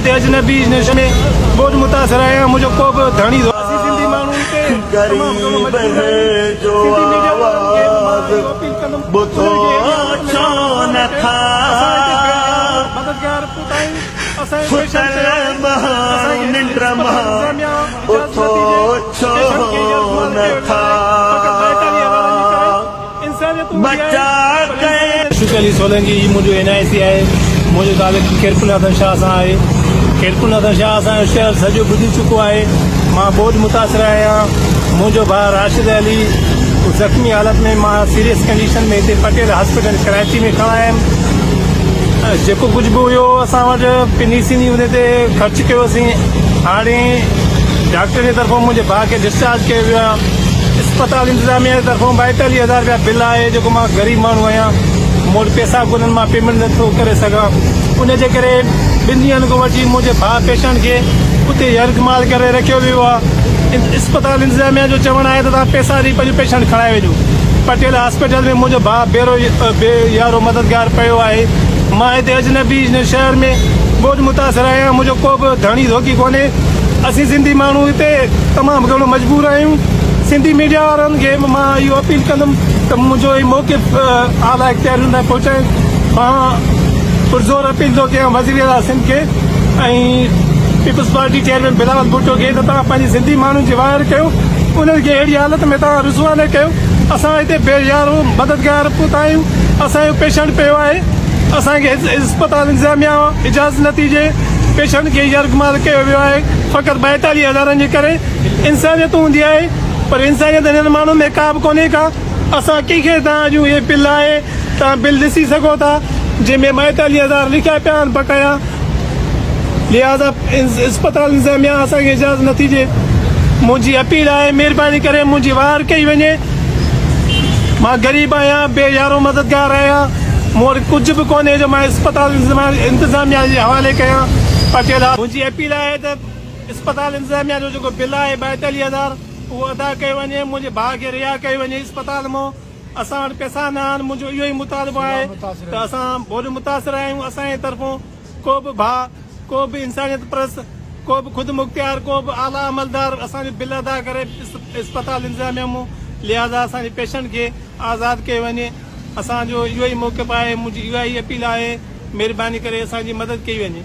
हिते अजनबी नशे में बोझ मुतासिर आहियां। मुंहिंजो को बि धणी सिंधी माण्हू हिते मददगार शुक्र अली सोलंकी मुंहिंजो NIC आहे। मुंहिंजो तालुक खैरपुरनाथन शाह सां आहे। खैरपुरनाथन शाह असांजो शहर सॼो ॿुधी चुको आहे। मां बोझ मुतासिर आहियां। मुंहिंजो भाउ राशिद अली ज़ख़्मी हालत में मां सीरियस कंडीशन में हिते पटेल हॉस्पिटल कराची में खड़ा आहियुमि। जेको कुझु बि हुयो असां वटि पिनीसिनी हुन ते ख़र्च कयोसीं। हाणे डॉक्टर जे तरफ़ां मुंहिंजे भाउ खे डिस्चार्ज कयो वियो आहे। अस्पताल इंतज़ामिया जे तरफ़ां 42,000 रुपया बिल आहे। जेको मां ग़रीब माण्हू आहियां, मूं वटि पैसा कोन्हनि, मां पेमेंट नथो करे सघां। उनजे करे 2 ॾींहंनि खां वठी मुंहिंजे भाउ पेशेंट खे उते यर्गमाल करे रखियो वियो आहे। अस्पताल इंतज़ामिया जो चवणु आहे त तव्हां पैसा ॾेई पंहिंजो पेशेंट खणाए वञो। पटेल हॉस्पिटल में मुंहिंजो भाउ बेयारो मददगार पियो आहे। मां हिते अजनबी शहर में बोझ मुतासिर आहियां। मुंहिंजो को बि धणी धोकी कोन्हे। असीं सिंधी माण्हू हिते तमामु घणो मजबूर आहियूं। सिंधी मीडिया वारनि खे मां इहो अपील कंदुमि त मुंहिंजो ई मौक़िफ़ आला इख़्तियारियुनि ताईं पहुचाए। मां पुरज़ोर अपील थो कयां वज़ीर आला सिंध खे ऐं Peoples Party chairman Bilawal Bhutto खे त तव्हां पंहिंजी सिंधी माण्हुनि जी वायर कयो। उन्हनि खे अहिड़ी हालत में तव्हां रुसवा न कयो। असां हिते बेयारो मददगार पुत आहियूं। असांजो पेशेंट पियो आहे। असांखे अस्पताल इंतज़ामिया इजाज़त न थी ॾिए। पेशेंट खे यर्गमाल कयो वियो आहे फ़क़ति 42,000 जे करे। इंसानियत हूंदी आहे पर इंसानियत हिननि माण्हुनि में का बि कोन्हे का। असां कंहिंखे तव्हां जो इहे बिल आहे, तव्हां बिल ॾिसी सघो था जंहिंमें 42,000 लिखिया पिया आहिनि बकाया। लिहाज़ा अस्पताल इंतज़ामिया असांखे इजाज़त नथी ॾिए। मुंहिंजी अपील आहे महिरबानी करे मुंहिंजी वार कई वञे। मां ग़रीब आहियां, बेयारो मददगार आहियां। मूं वटि कुझु बि कोन्हे जो मां अस्पताल इंतज़ामिया जे हवाले कयां। पटेल मुंहिंजी अपील आहे त अस्पताल इंतज़ामिया जो जेको बिल आहे 42,000 उहो अदा कयो वञे। मुंहिंजे भाउ खे रिहा कयो वञे अस्पताल मां। असां वटि पैसा न आहिनि। मुंहिंजो इहो ई मुतालबो आहे त असां बोझ मुतासिर आहियूं। असांजे तरफ़ां को बि भाउ, को बि इंसानियत परस्त, को बि ख़ुदि मुख़्तियार, को बि आला अमलदार असांजो बिल अदा करे अस्पताल इंतज़ामिया मां। लिहाज़ा असांजे पेशेंट खे आज़ादु कयो वञे। असांजो इहो ई मौक़िफ़ आहे। मुंहिंजी इहा ई अपील आहे। महिरबानी करे असांजी मदद कई वञे।